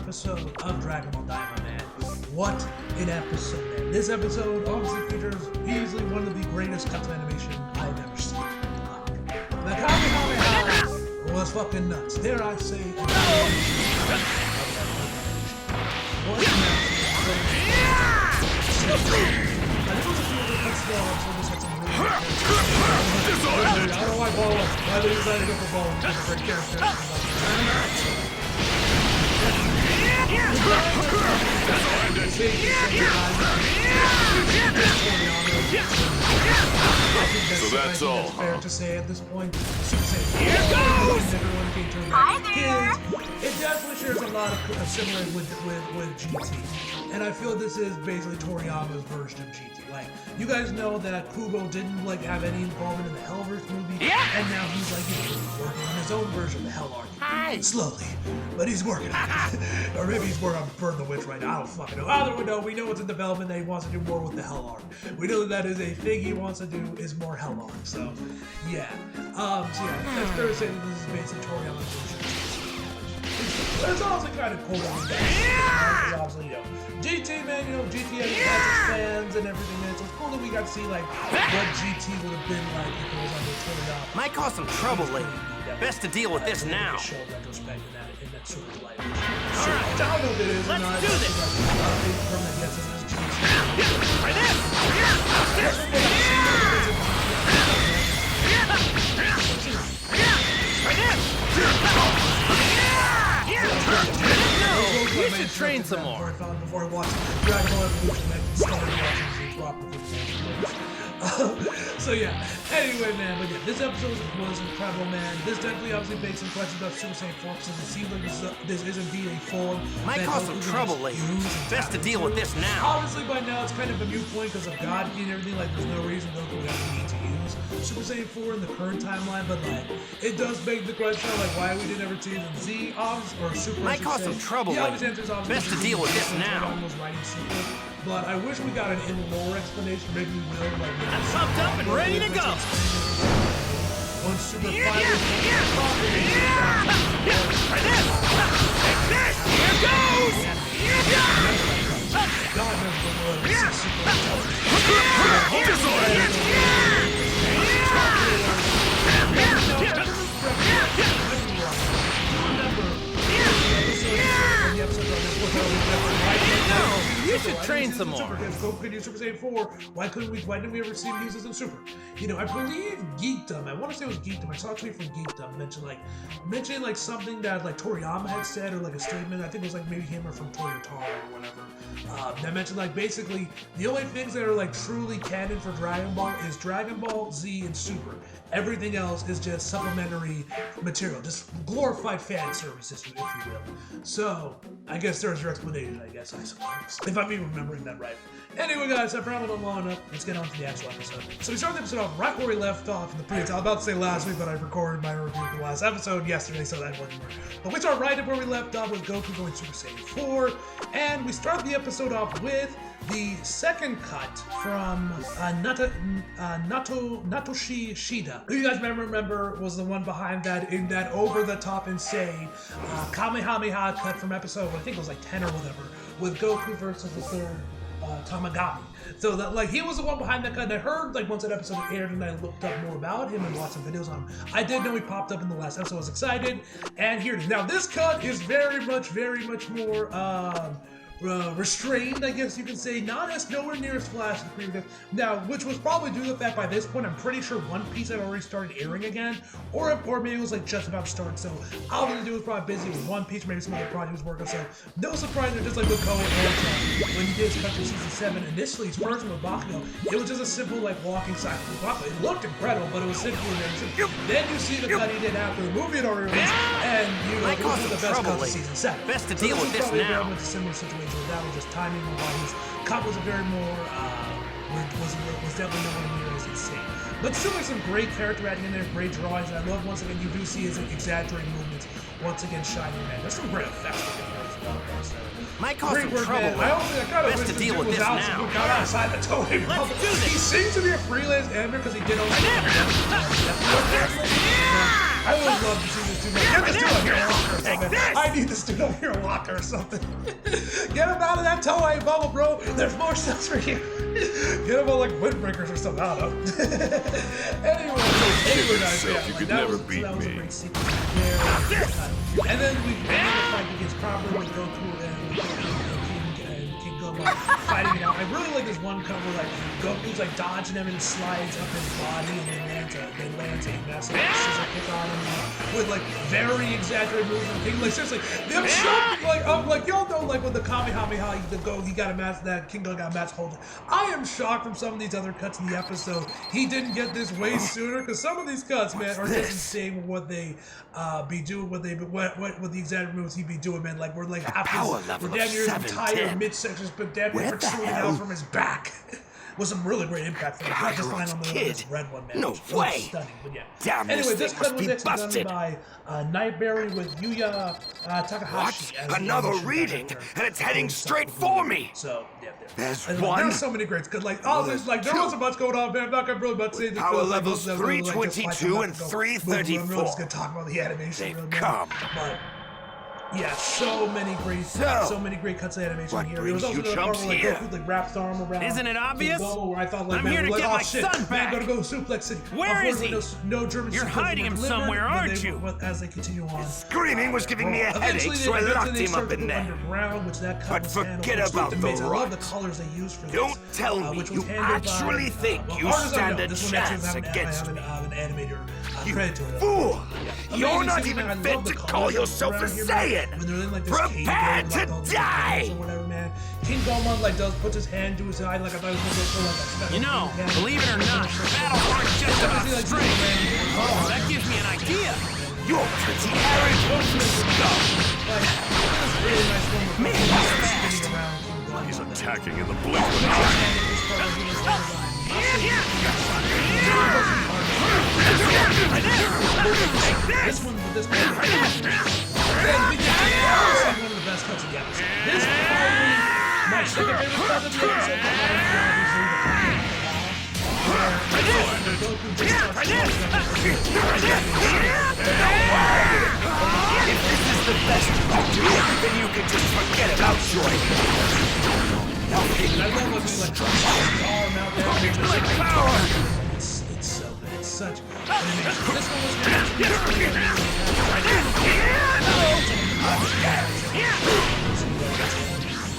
episode of Dragon Ball Daima, man. What an episode, man. This episode obviously features easily one of the greatest cuts of animation I've ever seen. The Kamehameha was fucking nuts. Dare I say, what an episode. I think it was a few other cuts though, so this had some really good characters. I don't know why Ball was. Why they decided to go for Ball because of great characters. So that's all. It's fair to say at this point. Here goes! Hi there! It definitely shares a lot of similarities with GT, and I feel this is basically Toriyama's version of GT. Like, you guys know that Kubo didn't like have any involvement in the Hellverse movie, and now he's like working on his own version of the Hell arc. Slowly, but he's working on it. Or maybe he's working on Burn the Witch right now. I don't fucking know. Either way, we know it's in development that he wants to do more with the Hell arc. We know that is a thing he wants to do is more Hell arc. So, yeah. That's fair to say that this is basically Toriyama's version. It's also kind of cool that obviously, GT, man, GT has its fans and everything, man. So it's cool that we got to see, like, what GT would have been like if it was under Toriyama. Might cause some trouble later. Best to deal with this now. Show retrospect in that super light. I don't know if it is or not. Let's do this. Try this. You should train some more. Before I watched Dragon Ball Evolution, I started watching Z properly. So yeah, anyway, man, but yeah, this episode was incredible, man. This definitely obviously begs some questions about Super Saiyan 4 since it seems like this is indeed a form. Might cause some trouble later. Best to deal with this now. Obviously, by now it's kind of a moot point because of God and everything. Like, there's no reason Goku would ever need to use Super Saiyan 4 in the current timeline, but like, it does beg the question of like why we didn't ever see Z or Super. Might cause some trouble later. Best to deal with this now. But I wish we got an in-lore explanation. Maybe we will. Like, I'm pumped up and ready to go. Once Super Try this. Take this. Here goes. God You should train some more. Goku could use Super Saiyan 4. Why didn't we ever see him use this in Super? I believe Geekdom, I want to say it was Geekdom. I saw a tweet from Geekdom mentioning like something that like Toriyama had said or like a statement. I think it was like maybe him or from Toyotaro or whatever. That mentioned like basically the only things that are like truly canon for Dragon Ball is Dragon Ball Z and Super. Everything else is just supplementary material, just glorified fan service, if you will. So, I guess there's your explanation, I suppose. If I'm even remembering that right. Anyway, guys, I've rambled on long enough. Let's get on to the actual episode. So we started the episode off right where we left off in the previous. I was about to say last week, but I recorded my review of the last episode yesterday, so that wasn't work. But we start right at where we left off with Goku going Super Saiyan 4, and we start the episode off with the second cut from Natoshi Shida, who you guys remember was the one behind that in that over-the-top insane Kamehameha cut from episode, I think it was like 10 or whatever, with Goku versus the third Tamagami. So that like he was the one behind that cut, and I heard like once that episode aired and I looked up more about him and watched some videos on him. I did know he popped up in the last episode. I was excited, and here it is. Now this cut is very much more restrained, I guess you can say, nowhere near as flash as the previous. Now, which was probably due to the fact by this point, I'm pretty sure One Piece had already started airing again, or maybe it was like just about to start. So all the dude was probably busy with One Piece, maybe some other project was working. So no surprise, just like with Koei when he did his cut to season 7. Initially, his first one with Bakugo, it was just a simple like walking cycle with Bakugo. It looked incredible, but it was simply amazing. Then you see the cut he did after the movie had already released, and it was the best cut of season 7. Best to deal with this now. A similar situation. That was just timing why his cut was a very more was definitely nowhere near as insane. But still like some great character acting in there, great drawings, and I love once again you do see his exaggerated movements once again shining in. There's some great effects as well. Might cause some trouble. Best to deal with this now. Got outside the toy. Let's do this. He seems to be a freelance animator because he did all I would love to see this dude. Get this dude up here a locker or something. I need this dude up here a locker or something. Get him out of that Toei bubble, bro. There's more stuff for you. Get him on like windbreakers or something. I don't know. anyway, guys, yeah, You could that never was beat a me. great sequence there. And then we fight begins properly with Goku and King Goma fighting it out. I really like this one cut where like Goku's like dodging him and slides up his body and then lands a massive scissor kick on him with like very exaggerated moves and things. Like seriously, them shocked like y'all know like with the Kamehameha he got a match that King Goma got a match holder. I am shocked from some of these other cuts in the episode. He didn't get this way sooner because some of these cuts, man, are just insane with what they be doing, what the exaggerated moves he be doing, man. Like we're like we're damn near his entire midsection but damn near protruding out from his back. Was some really great impact from him. Just line on this red one, man. No way. Stunning, but yeah. Damn, anyway, this cut was actually busted. done by Nightberry with Yuya Takahashi. What? Another reading, and it's heading straight for me. So yeah, There's and, one. There's so many greats. Cause like there's like there wasn't much going on, man. I'm not gonna really about to say this. Power like, levels those, like, 322 and I'm 334. really just gonna talk about the animation. They've real come. But yeah, so many great cuts of animation what here. There brings was also you the part chumps where like here? Goku like wraps the arm around. Isn't it obvious? Where I thought like, I'm man, here to like, get oh, my shit, son man, back. gotta go Suplex City. Where is he? No German You're suplex hiding him delivered, somewhere, but aren't they- you? As they continue on. Screaming was giving me a headache, so I locked him up in there. Underground, which that cut But was forget handled about the amazing. I love the rot. colors they used for this. Don't tell me which was you handled by, actually think you artists I stand know. a This one actually chance have against an animator You credit to it. fool! Yeah. You're Amazing not scene, even man. I fit love the to colors call around yourself a here, man. Saiyan. When they're in like this Prepare cave, to like, all these die. or whatever, man. King Goma like puts his hand to his eye like I thought he was gonna go for like a special. You know, hand. believe it or not, battles aren't just about Like, strength. man, That gives me an idea. You're pretty arrogant, scum. like, this really nice one with Man, Goku that's fast. spinning around King Goma. He's attacking in the blink of an And eye. this part was really well This one with this one. And we get to one of the best cuts of the episode. This is probably my second favorite cut of the episode. If this is the best you can do, then you can just forget about joy. I love when we like arm out there. Power! It's so good. It's such animation. This one was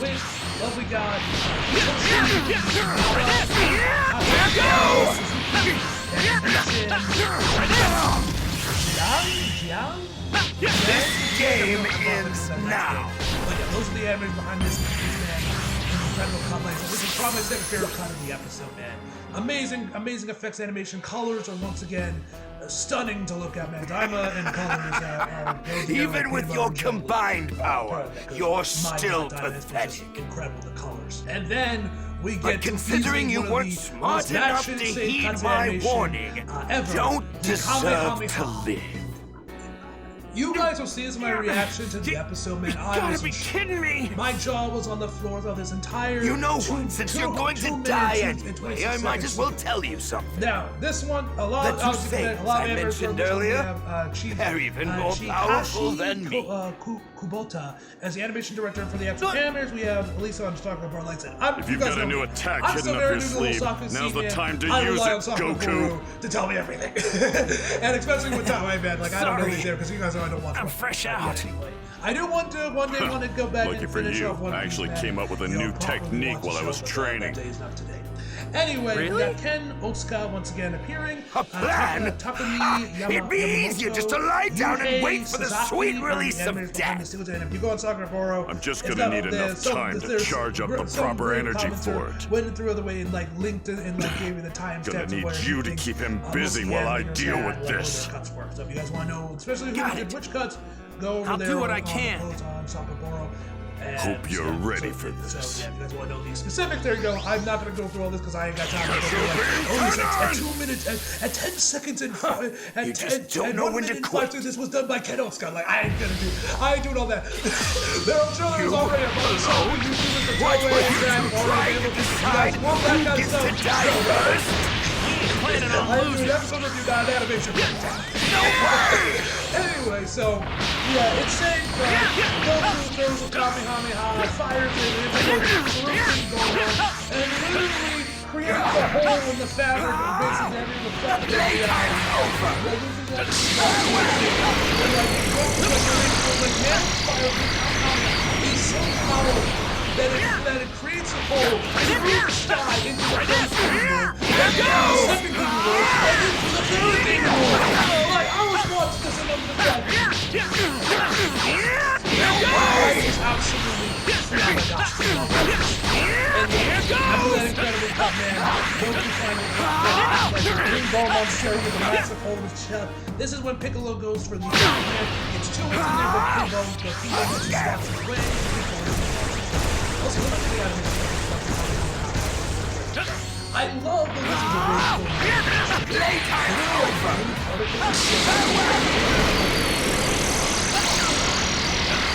Wait, what we got? This game ends now. But yeah, those are the animators behind this man. Incredible cut. Like, this is probably my second favorite cut of the episode, man. Amazing effects, animation, colors are once again stunning to look at, man. Daima and colors are Even with your combined power, you're still pathetic. Incredible, the colors. And then we get But considering you weren't smart enough to heed my warning, don't deserve to live. You guys will see as my reaction to the episode, man. You I gotta was be kidding me! My jaw was on the floor throughout this entire. You know what? Since you're going to die anyway, I might as well tell you something. Now, this one, a lot The of two obviously, things a lot I of animators mentioned wrote this one. We earlier, have, they're even more powerful than me. Kubota as the animation director for the actual animators. We have Elisa on Stalker Bar. Like I said, If you've got a new attack hidden up your sleeve, now's the time to use it, Goku. To tell me everything, and especially with Toei, man. Like I don't know these there because you guys know I don't watch. I'm fresh out. Anyway, I do want to one day want to go back Lucky and for finish you, off one of I these, actually man. came up with a You know, new properly technique watch while the I was show, but training. that day is not today. Anyway, we Really? got Ken Otsuka once again appearing. A plan? It'd be easier just to lie down and wait for the sweet release of death. And if you go on Soccer Boro, I'm just gonna need enough time to charge up the proper energy for it. Went through the way and like linked it and like gave you the timestamps. Gonna need where you to everything, keep him most busy of the while I animators deal had, with like, where this. their cuts were. So if you guys want to know, especially who Got did it. which cuts, go over I'll there. do what I on can. On Soccer Boro. Hope you're ready for So this. yeah, if you guys want to know the specifics, there you go. I'm not gonna go through all this because I ain't got time to go through like, at 2 minutes, at 10 seconds and at You 10, just don't at know 1 when to minute and quit. 5 seconds, this was done by Ken Otsuka. Like I ain't doing all that. I'm sure there's already a bunch of stuff on YouTube with the What Toei were and you that trying to already. decide You guys want that who kind of gets to stuff? die first? planning on I do losing. an episode review guide animation. Anyway, so yeah, it's saying Goku throws a Kamehameha, fires it, and it's like going on, and literally creates a hole in the fabric of basically every the fabric of reality. Like, this is actually he's so powerful that it creates a hole in the sky into the first world, and then the second world, and then the third world. Like, I was watching this and I'm just like, I was absolutely flabbergasted. And after that incredible cut, man, Goku finally like a green ball monster with a massive hole in his chest. This is when Piccolo goes for the man. It's 2 hits in there, but Piccolo just stops his way. Also, what else do we got in this? I love that this is a really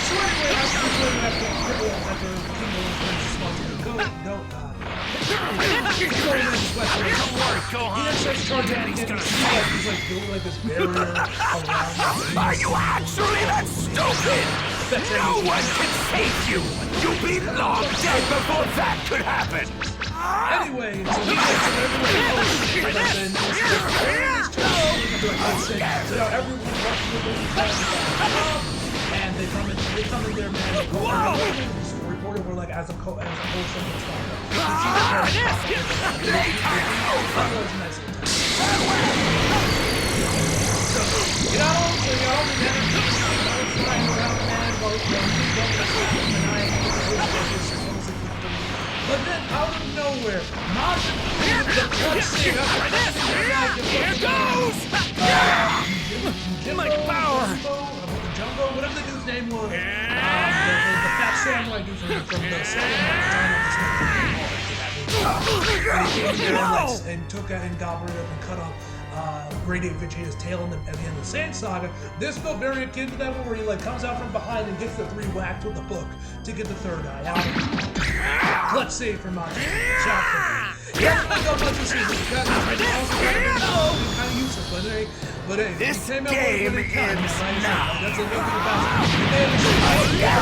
So anyway, I was doing that Piccolo after Piccolo was responsible. He has such charging he's like building like this barrier around. Are you actually that stupid? No one can save you! You'll be long dead before that could happen! Anyway, so he gets to everyone everyone and they come in there, man. Reported we're like as a whole but then out of nowhere, Majin Buu, the cutscene after here goes! My power! Jumbo, whatever the dude's name was. The fat samurai dude from the samurai and took out and got rid of and cut off Great Ape Vegeta's tail at the end of the Saiyan Saga. This felt very akin to that one where he like comes out from behind and gets the 3 whacks with the book to get the 3rd eye out. Let's save for Majin. Yeah, I got much to see. Kind of useless, but hey, this game ends now. That's a little bit about it. But if you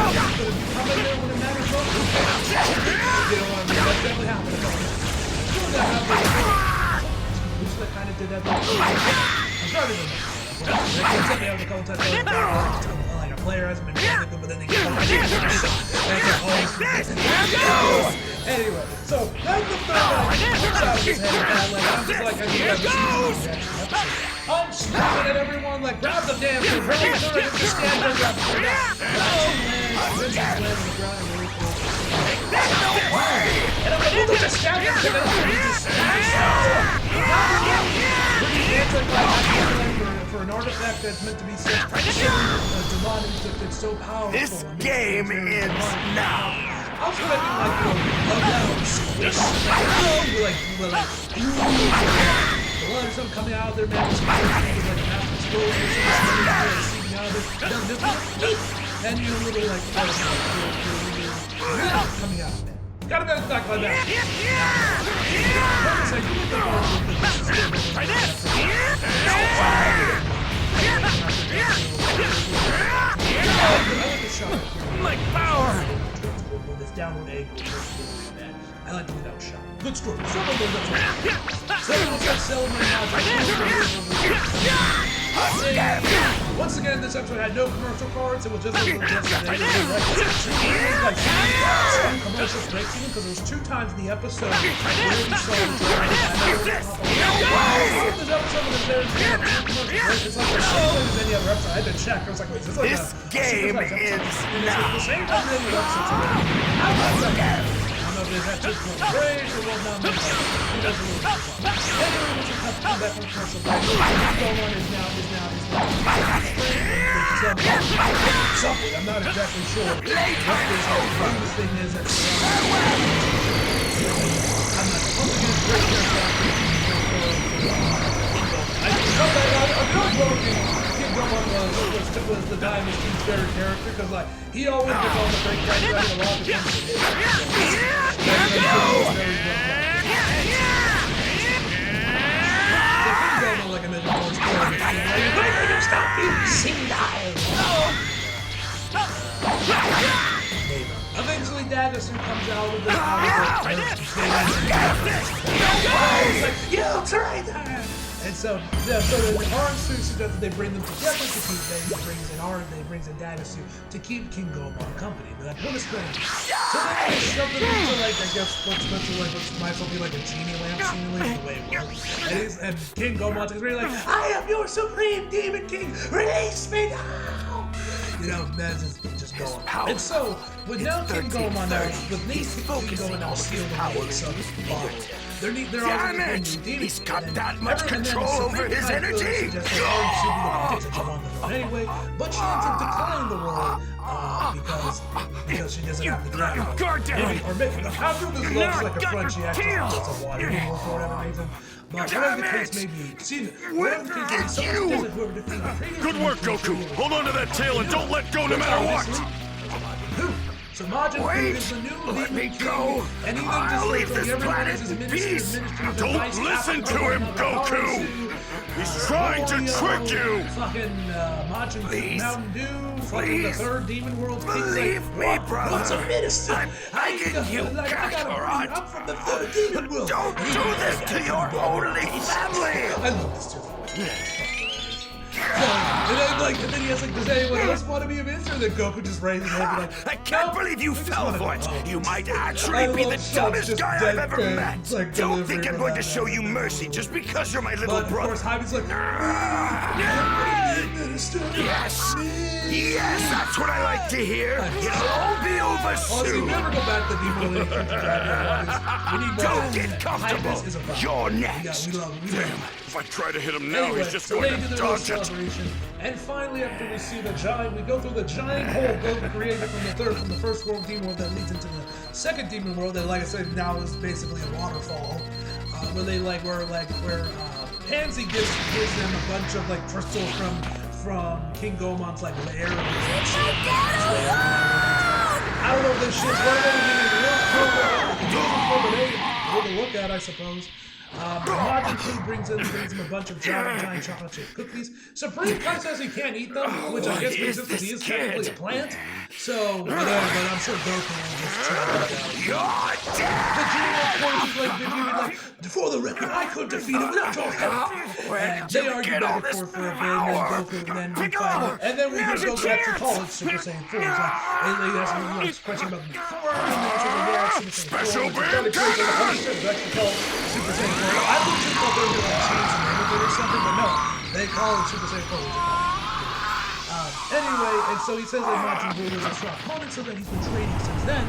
come in there when it matters most, you know what I mean? That definitely happened. That kind of did that. I'm sorry to remember. A couple times like a player hasn't been really good, but then they get anyway, so then the 3rd eye comes out of his head and I'm just like, I'm screaming at everyone like, grab the damn thing, grab the 3rd eye, just stand there, grab the 3rd eye. And I'm like, we'll just stab him to for an artifact that's meant to be such it's so powerful. This game ends now. I was expecting like a loud squish, like something coming out of their mouth, like massive explosion, seeping out of it, and you know, little like coming out of it. Gotta go back like that. My power! This downward angle. I like to do that shot. Good story. Once again, this episode had no commercial cards. It was just a little commercial breaks even because there was 2 times in the episode where we saw this episode was there. It's like the same as any other episode. I had to check. I was like, wait, is this like this game ends now. The same time as any other episodes. I don't know if they had 2 praise or whatnot. It doesn't really fun. Anyway, once you come back from commercial break, what's going on is now. Something, I'm not exactly sure what this thing is that's I'm not against great character. I'm not joking. Kid Gohan was the Daima team's favorite character because like he always gets all the great characters out of a lot of comes out of the like, you traitor! And so then Orange Suit suggests they bring them together to keep. They brings in Daima to keep King Gomon company. They're like, what is strange? So then they shove them into like, I guess what's might as well be like a genie lamp seemingly the way it works. And King Gomon is really like, I am your supreme demon king. Release me now. You know, that's just going on. And so with now King Gomon now, with King Gomon now sealed away some bottle. Damn it! He's got that much control over his energy! Anyway, but she ends up declining the role because she doesn't have the dragon. Or maybe after this looks like a front, she actually gets a water anymore for whatever reason. But whatever the case may be, whatever the case may be, someone doesn't whoever defeated the previous. Good work, Goku! Hold on to that tail and don't let go no matter what! So Majin Buu is the new leading king, and he then just leave this planet in peace! Don't listen to him, Goku! He's trying to trick you! Fucking Majin Buu, Mountain Dew, fucking the third Demon World king. Believe me, brother! What's a minister? I'm begging you, Kakarot! I'm from the third Demon World! Don't do this to your only family! I love this too. And then he has like, does anyone else want to be a minister? And then Goku just raises his hand and like, I can't believe you fell for it! You might actually be the dumbest guy I've ever met! Don't think I'm going to show you mercy just because you're my little brother! Of course, Jaime's like, Yes! Yes, that's what I like to hear! It'll all be over honestly, soon! never go back to Demon World. Don't get comfortable! You're next! We love him. Damn, if I try to hit him now, Anyway, he's just so going they do to their little dodge it. celebration, and finally, after we see the giant, we go through the giant hole Goku created from the first world Demon World that leads into the second Demon World that, like I said, now is basically a waterfall, where Pansy gives them a bunch of like crystals from King Gomon's like lair. I don't know if this shit's worth to look at, I suppose. Majin Buu brings him a bunch of giant chocolate chip cookies. Supreme Kai says he can't eat them, which I guess makes sense because he is technically a plant. So, but I'm sure Goku will just try that out. You're dead! Vegeta, like, for the record, I could defeat him without your help. And they argue back and forth for a bit, and then we hear Goku actually call it Super Saiyan 4. He's like, and they ask him a question about the before, and the answer is yeah, Super Saiyan 4. Actually called Super Saiyan 4. I legit thought they were going to change the name of it or something, but no, they call it Super Saiyan 4. Anyway, and so he says that Majin Buu is a strong opponent, so that he's been training since then.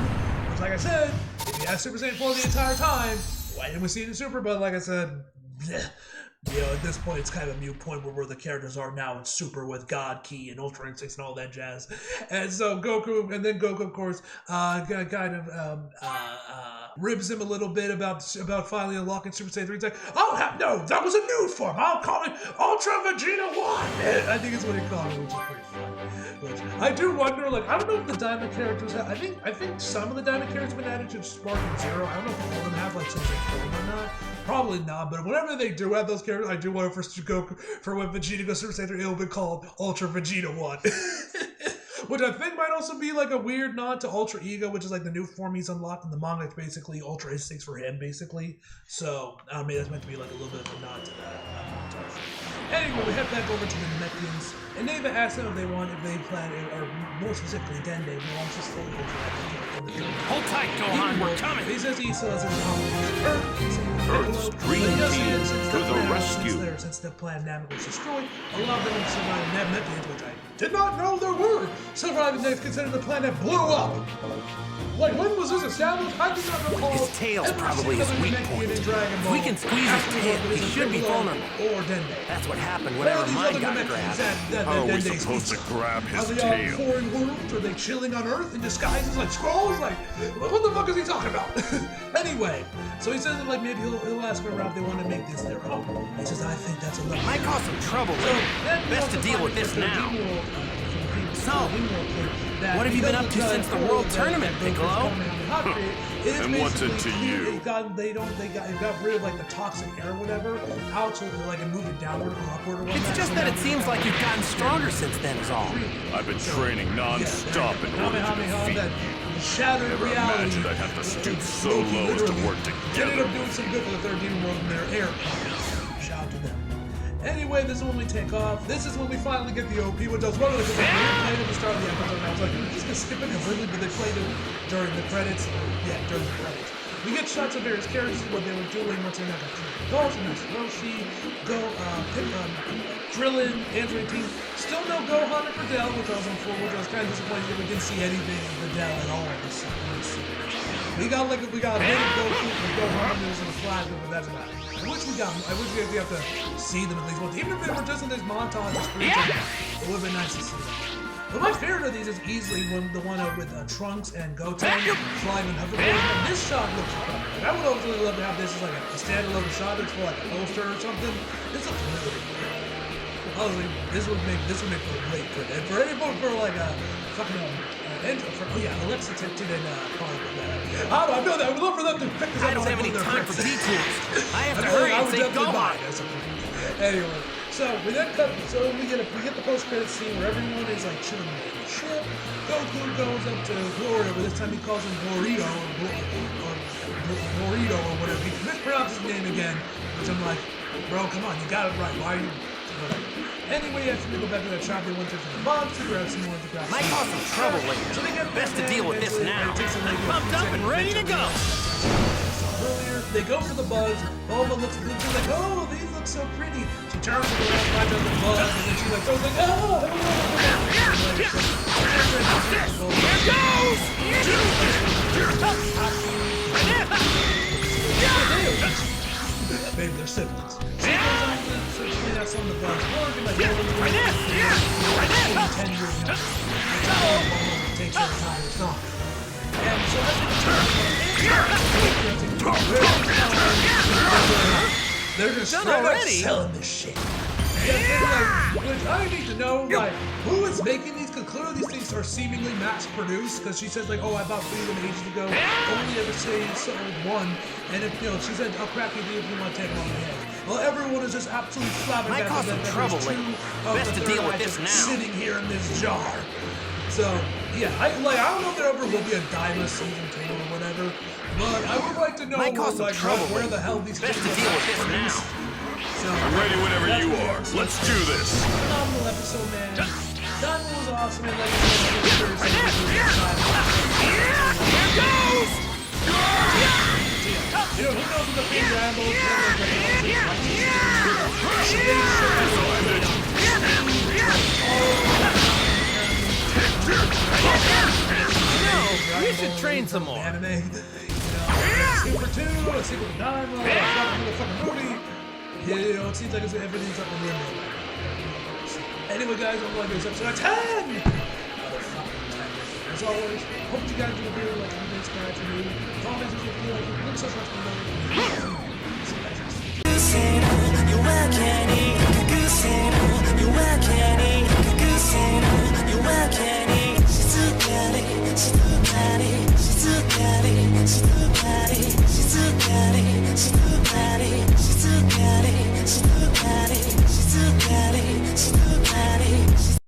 Which, like I said, if he has Super Saiyan 4 the entire time, why didn't we see it in Super? But like I said, you know, at this point, it's kind of a mute point where the characters are now in Super with God, Ki, and Ultra Instincts and all that jazz. And so Goku, of course, ribs him a little bit about finally unlocking Super Saiyan 3. He's like, oh, no, that was a new form. I'll call it Ultra Vegeta 1. And I think it's what he called it, which is pretty fun. Which I do wonder, like, I don't know if the Daima characters have, I think some of the Daima characters have been added to Spark and Zero. I don't know if all of them have, like, Super Saiyan 4 or not. Probably not, but whenever they do have those characters, I do want for when Vegeta goes Super Saiyan 3, it'll be called Ultra Vegeta 1. Which I think might also be like a weird nod to Ultra Ego, which is like the new form he's unlocked in the manga. It's basically Ultra Instincts for him, basically. So, I mean, that's meant to be like a little bit of a nod to that. Anyway, we head back over to the Namekians, and Daima asks them if they plan, or more specifically, Dende wants to stay over at the Hold tight, Gohan, we're coming! He says he still has his home. Earth's dream team to the rescue. Since the plan Namek was destroyed, a lot of them survived Namekians, which I did not know there were surviving Namekians, considering the planet blew up. Like, when was this established? I do not recall. His tail's probably his weak point. If we can squeeze his tail, he should be vulnerable. Or Dende. That's what happened whenever mine got grabbed. How are we supposed to grab his Are they on tail? foreign worlds? Are they chilling on Earth in disguises like Skrulls? Like, what the fuck is he talking about? Anyway, so he says that like maybe he'll ask around if they want to make this their own. He says, I think that's a little. Might cause some trouble later. Best to deal with this now. So, what have you been up to since the World Tournament, Piccolo? And what's it to you? They got rid of like the toxic air or whatever out to like and moved it downward or upward or whatever. It's just that it seems like you've gotten stronger since then is all. I've been training non-stop in order to defeat you. shattered Never reality. imagined I'd have to stoop so low as to work Ended together. up doing some good for the third demon world in their air. Shout out to them. Anyway, this is when we take off. This is when we finally get the OP, which I was wondering because they played at the start of the episode. And I was like, we're just gonna skip it completely, but they played it during the credits. Yeah, during the credits. We get shots of various characters, what they were doing once they got Ghost, Roshi, Drillin, Android Team. Still no Gohan or Videl, which I was kind of disappointed that we didn't see anything of Videl at all in this We got a bit of Goku and Gohan and there's a flash, but that's about it. I wish we have to see them at least once. Even if they were just in this montage, it would have been nice to see them. But my favorite of these is easily the one with Trunks and Goten flying in hoverboards. And this shot looks incredible. Like, I would really love to have this as like a standalone shot that's for like a poster or something. This looks really good. Honestly, this would make for a great good. And for anyone for like a fucking Alexa Tipton and Carl. I know that. I would love for them to pick this up. I don't have any time for detours. I have to hurry and say go on. Anyway, so we then cut. So we get the post-credit scene where everyone is like chilling on the ship. Goku goes up to Gloria, but this time he calls him Burrito or whatever. He mispronounced his name again, which I'm like, bro, come on, you got it right. Why are you? Anyway, after we go back to that shop, they went to the box to grab some more to grab. Might cause some trouble later. So they get best to deal with this now. I'm pumped up and ready to go. Earlier, they go for the buzz. Bulma looks at them, she's like, oh, these look so pretty. She turns around, finds out the buzz, and then she like goes like, oh, Baby, they're siblings. She goes on to clean out some of the bugs. Working like 10 years younger. Takes her time, it's not. And so they're just straight up selling this shit. Which I need to know, like, who is making these? Because clearly these things are seemingly mass-produced. Because she says, like, oh, I bought 3 of them ages ago. Only ever say sold 1. And if, she said, I'll crack you if you want to take them on the head. Well, everyone is just absolutely flabbergasted that there's 2 of the third eye just sitting here in this jar. So, yeah, I don't know if there ever will be a Daima season 2 or whatever. But I would like to know, where the hell these things are produced. So, I'm ready whenever you are. Let's do this. Phenomenal episode, man. Daima was awesome, and like I said, here goes! Who knows what the big ramble You should train some more. Anime, Super 2, a sequel to Daima, a fucking movie. It seems like everything's up in the air. Anyway, guys, I'm going to do this episode 10! As always, hope you guys enjoyed the video, like, and subscribe to me. Comments if you feel like it. Links are below. See you guys next time.